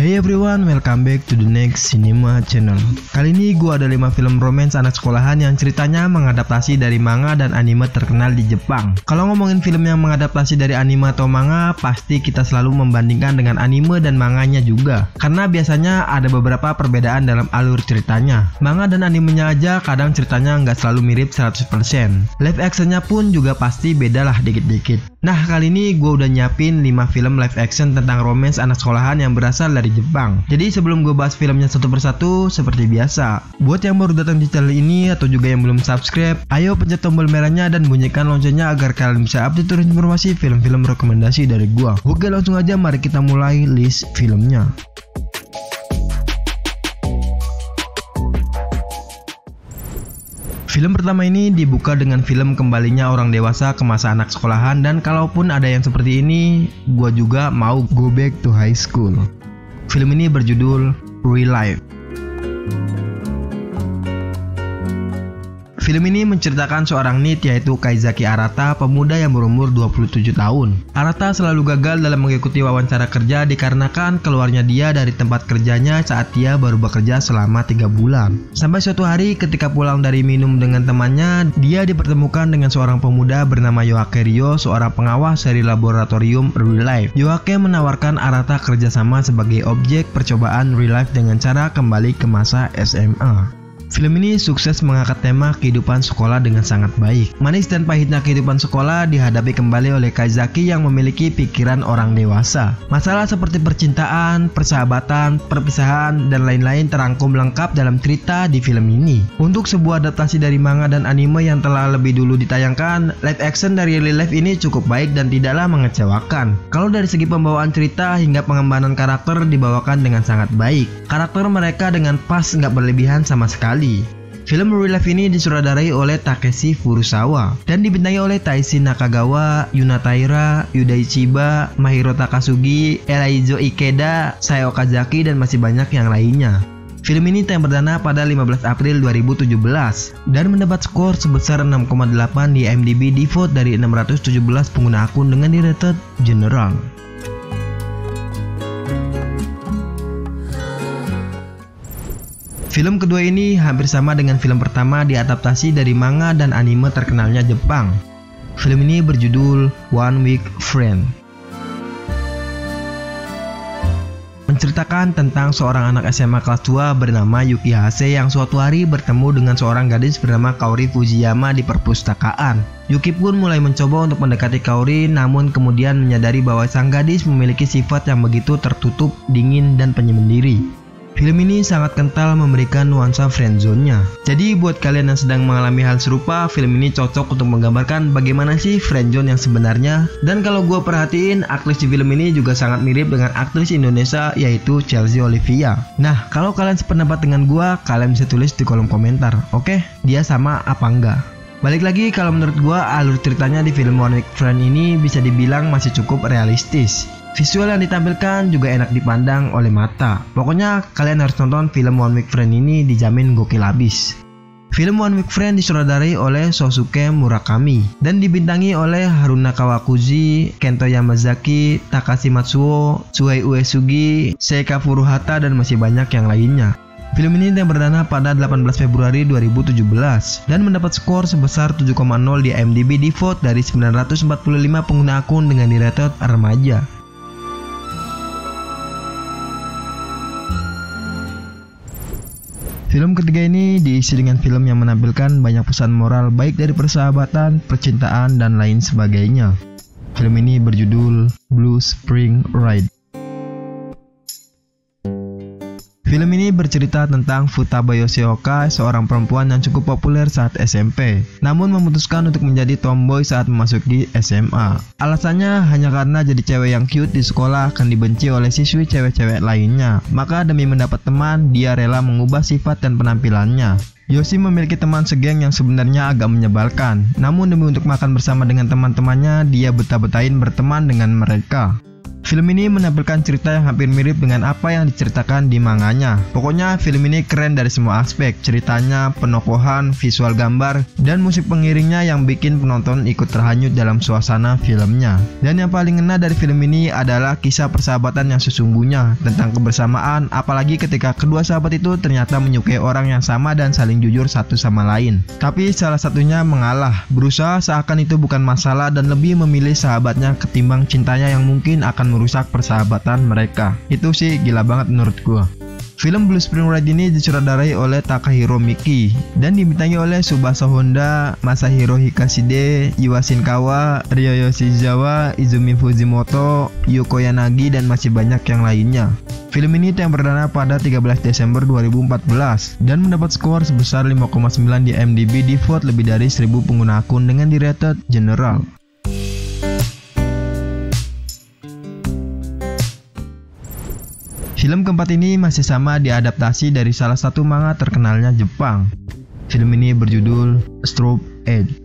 Hey everyone, welcome back to the next cinema channel. Kali ini gua ada 5 film romance anak sekolahan yang ceritanya mengadaptasi dari manga dan anime terkenal di Jepang. Kalau ngomongin film yang mengadaptasi dari anime atau manga, pasti kita selalu membandingkan dengan anime dan manganya juga. Karena biasanya ada beberapa perbedaan dalam alur ceritanya. Manga dan animenya aja kadang ceritanya nggak selalu mirip 100%. Live actionnya pun juga pasti beda lah dikit-dikit. Nah, kali ini gue udah nyiapin 5 film live action tentang romance anak sekolahan yang berasal dari Jepang. Jadi sebelum gue bahas filmnya satu persatu, seperti biasa, buat yang baru datang di channel ini atau juga yang belum subscribe, ayo pencet tombol merahnya dan bunyikan loncengnya agar kalian bisa update terus informasi film-film rekomendasi dari gue. Oke, langsung aja mari kita mulai list filmnya. Film pertama ini dibuka dengan film kembalinya orang dewasa ke masa anak sekolahan, dan kalaupun ada yang seperti ini, gua juga mau go back to high school. Film ini berjudul Real Life. Film ini menceritakan seorang NEET yaitu Kaizaki Arata, pemuda yang berumur 27 tahun. Arata selalu gagal dalam mengikuti wawancara kerja dikarenakan keluarnya dia dari tempat kerjanya saat dia baru bekerja selama 3 bulan. Sampai suatu hari ketika pulang dari minum dengan temannya, dia dipertemukan dengan seorang pemuda bernama Yoake Ryo, seorang pengawas dari laboratorium Real Life. Yoake menawarkan Arata kerjasama sebagai objek percobaan Real Life dengan cara kembali ke masa SMA. Film ini sukses mengangkat tema kehidupan sekolah dengan sangat baik. Manis dan pahitnya kehidupan sekolah dihadapi kembali oleh Kaizaki yang memiliki pikiran orang dewasa. Masalah seperti percintaan, persahabatan, perpisahan, dan lain-lain terangkum lengkap dalam cerita di film ini. Untuk sebuah adaptasi dari manga dan anime yang telah lebih dulu ditayangkan, live action dari Real Life ini cukup baik dan tidaklah mengecewakan. Kalau dari segi pembawaan cerita hingga pengembangan karakter dibawakan dengan sangat baik. Karakter mereka dengan pas nggak berlebihan sama sekali. Film Real Life ini disutradarai oleh Takeshi Furusawa dan dibintangi oleh Taishi Nakagawa, Yuna Taira, Yudai Chiba, Mahiro Takasugi, Elaizo Ikeda, Sae Okazaki, dan masih banyak yang lainnya. Film ini tayang perdana pada 15 April 2017 dan mendapat skor sebesar 6,8 di IMDb di vote dari 617 pengguna akun dengan rated general. Film kedua ini hampir sama dengan film pertama, diadaptasi dari manga dan anime terkenalnya Jepang. Film ini berjudul One Week Friend. Menceritakan tentang seorang anak SMA kelas 2 bernama Yuki Hase yang suatu hari bertemu dengan seorang gadis bernama Kaori Fujiyama di perpustakaan. Yuki pun mulai mencoba untuk mendekati Kaori, namun kemudian menyadari bahwa sang gadis memiliki sifat yang begitu tertutup, dingin, dan penyendiri. Film ini sangat kental memberikan nuansa friendzone-nya. Jadi buat kalian yang sedang mengalami hal serupa, film ini cocok untuk menggambarkan bagaimana sih friendzone yang sebenarnya. Dan kalau gue perhatiin, aktris di film ini juga sangat mirip dengan aktris Indonesia yaitu Chelsea Olivia. Nah, kalau kalian sependapat dengan gue, kalian bisa tulis di kolom komentar. Oke, dia sama apa enggak? Balik lagi, kalau menurut gue alur ceritanya di film One Week Friend ini bisa dibilang masih cukup realistis. Visual yang ditampilkan juga enak dipandang oleh mata. Pokoknya kalian harus nonton film One Week Friend ini, dijamin gokil abis. Film One Week Friend disutradarai oleh Shosuke Murakami dan dibintangi oleh Haruna Kawakuzi, Kento Yamazaki, Takashi Matsuo, Shuhei Uesugi, Seika Furuhata, dan masih banyak yang lainnya. Film ini tayang perdana pada 18 Februari 2017 dan mendapat skor sebesar 7,0 di IMDb di vote dari 945 pengguna akun dengan rated remaja. Film ketiga ini diisi dengan film yang menampilkan banyak pesan moral baik dari persahabatan, percintaan, dan lain sebagainya. Film ini berjudul Blue Spring Ride. Film ini bercerita tentang Futaba Yoshioka, seorang perempuan yang cukup populer saat SMP, namun memutuskan untuk menjadi tomboy saat memasuki SMA. Alasannya hanya karena jadi cewek yang cute di sekolah akan dibenci oleh siswi cewek-cewek lainnya. Maka demi mendapat teman, dia rela mengubah sifat dan penampilannya. Yoshi memiliki teman segeng yang sebenarnya agak menyebalkan, namun demi untuk makan bersama dengan teman-temannya, dia betah-betahin berteman dengan mereka. Film ini menampilkan cerita yang hampir mirip dengan apa yang diceritakan di manganya. Pokoknya film ini keren dari semua aspek, ceritanya, penokohan, visual gambar, dan musik pengiringnya yang bikin penonton ikut terhanyut dalam suasana filmnya. Dan yang paling ngena dari film ini adalah kisah persahabatan yang sesungguhnya, tentang kebersamaan, apalagi ketika kedua sahabat itu ternyata menyukai orang yang sama dan saling jujur satu sama lain. Tapi salah satunya mengalah, berusaha seakan itu bukan masalah dan lebih memilih sahabatnya ketimbang cintanya yang mungkin akan merusak persahabatan mereka. Itu sih gila banget menurut gua. Film Blue Spring Ride ini disutradarai oleh Takahiro Miki dan dibintangi oleh Tsubasa Honda, Masahiro Hikashide, Yuya Shinkawa, Ryo Yoshizawa, Izumi Fujimoto, Yuko Yanagi, dan masih banyak yang lainnya. Film ini yang perdana pada 13 Desember 2014 dan mendapat skor sebesar 5,9 di IMDb di vote lebih dari 1000 pengguna akun dengan di rated general. Film keempat ini masih sama diadaptasi dari salah satu manga terkenalnya Jepang. Film ini berjudul Strobe Edge.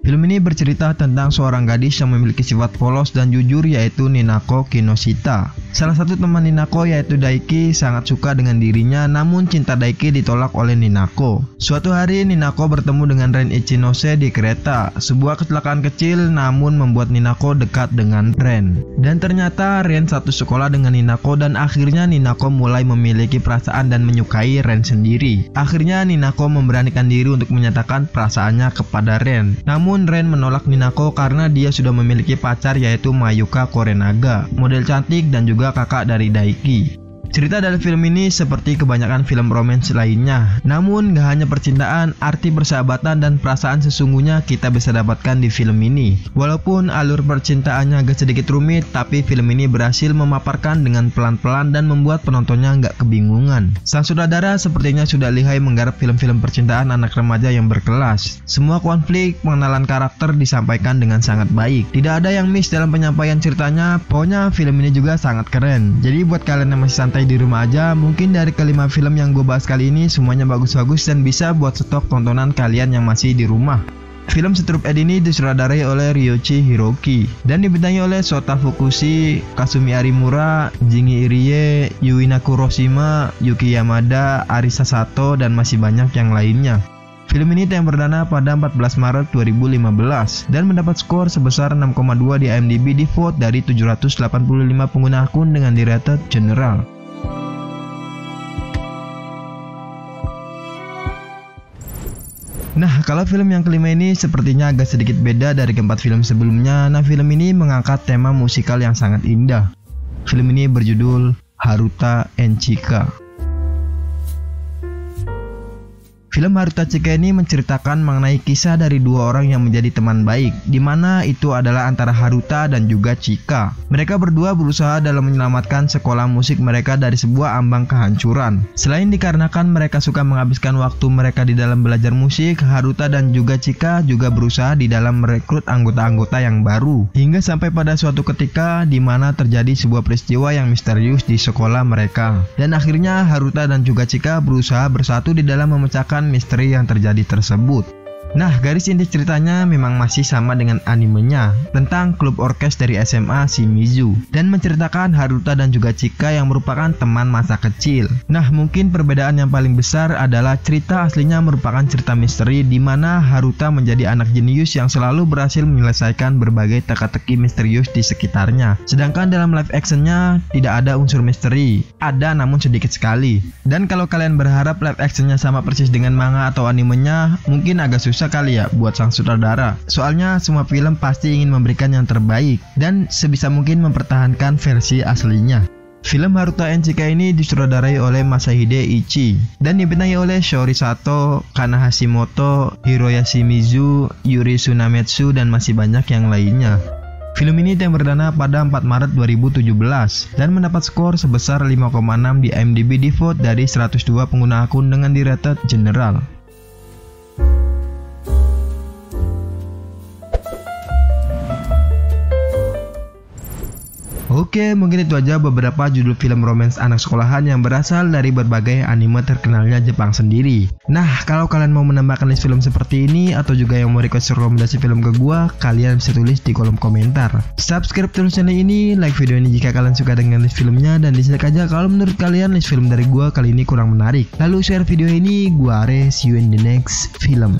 Film ini bercerita tentang seorang gadis yang memiliki sifat polos dan jujur, yaitu Ninako Kinoshita. Salah satu teman Ninako, yaitu Daiki, sangat suka dengan dirinya, namun cinta Daiki ditolak oleh Ninako. Suatu hari Ninako bertemu dengan Ren Ichinose di kereta. Sebuah kecelakaan kecil namun membuat Ninako dekat dengan Ren. Dan ternyata Ren satu sekolah dengan Ninako dan akhirnya Ninako mulai memiliki perasaan dan menyukai Ren sendiri. Akhirnya Ninako memberanikan diri untuk menyatakan perasaannya kepada Ren. Namun Ren menolak Ninako karena dia sudah memiliki pacar, yaitu Mayuka Korenaga, model cantik dan juga kakak dari Daiki. Cerita dari film ini seperti kebanyakan film romance lainnya, namun gak hanya percintaan, arti persahabatan dan perasaan sesungguhnya kita bisa dapatkan di film ini. Walaupun alur percintaannya agak sedikit rumit, tapi film ini berhasil memaparkan dengan pelan-pelan dan membuat penontonnya gak kebingungan. Sang sutradara sepertinya sudah lihai menggarap film-film percintaan anak remaja yang berkelas. Semua konflik, pengenalan karakter disampaikan dengan sangat baik. Tidak ada yang miss dalam penyampaian ceritanya. Pokoknya film ini juga sangat keren. Jadi buat kalian yang masih santai di rumah aja, mungkin dari kelima film yang gue bahas kali ini semuanya bagus-bagus dan bisa buat stok tontonan kalian yang masih di rumah. Film Strobe Edge ini disutradarai oleh Ryuichi Hiroki dan dibintangi oleh Shota Fukushi, Kasumi Arimura, Jingi Irie, Yuina Kuroshima, Yuki Yamada, Arisa Sato, dan masih banyak yang lainnya. Film ini yang perdana pada 14 Maret 2015 dan mendapat skor sebesar 6,2 di IMDb di vote dari 785 pengguna akun dengan di rated general. Nah, kalau film yang kelima ini sepertinya agak sedikit beda dari keempat film sebelumnya. Nah, film ini mengangkat tema musikal yang sangat indah. Film ini berjudul Haruta and Chika. Film Haruta Chika ini menceritakan mengenai kisah dari dua orang yang menjadi teman baik, di mana itu adalah antara Haruta dan juga Chika. Mereka berdua berusaha dalam menyelamatkan sekolah musik mereka dari sebuah ambang kehancuran. Selain dikarenakan mereka suka menghabiskan waktu mereka di dalam belajar musik, Haruta dan juga Chika juga berusaha di dalam merekrut anggota-anggota yang baru. Hingga sampai pada suatu ketika di mana terjadi sebuah peristiwa yang misterius di sekolah mereka. Dan akhirnya Haruta dan juga Chika berusaha bersatu di dalam memecahkan misteri yang terjadi tersebut. Nah, garis inti ceritanya memang masih sama dengan animenya, tentang klub orkes dari SMA Shimizu, dan menceritakan Haruta dan juga Chika yang merupakan teman masa kecil. Nah, mungkin perbedaan yang paling besar adalah cerita aslinya merupakan cerita misteri di mana Haruta menjadi anak jenius yang selalu berhasil menyelesaikan berbagai teka-teki misterius di sekitarnya. Sedangkan dalam live actionnya tidak ada unsur misteri, ada namun sedikit sekali. Dan kalau kalian berharap live actionnya sama persis dengan manga atau animenya, mungkin agak susah kali ya buat sang sutradara. Soalnya semua film pasti ingin memberikan yang terbaik dan sebisa mungkin mempertahankan versi aslinya. Film Haruta and Chika ini disutradarai oleh Masahide Ichi dan dibintangi oleh Shouri Sato, Kana Hashimoto, Hiroya Shimizu, Yuri Tsunametsu, dan masih banyak yang lainnya. Film ini yang perdana pada 4 Maret 2017 dan mendapat skor sebesar 5,6 di IMDb di vote dari 102 pengguna akun dengan di rated general. Oke, mungkin itu aja beberapa judul film romance anak sekolahan yang berasal dari berbagai anime terkenalnya Jepang sendiri. Nah, kalau kalian mau menambahkan list film seperti ini atau juga yang mau request rekomendasi film ke gua, kalian bisa tulis di kolom komentar. Subscribe terus channel ini, like video ini jika kalian suka dengan list filmnya, dan dislike aja kalau menurut kalian list film dari gua kali ini kurang menarik. Lalu share video ini, gua Are, see you in the next film.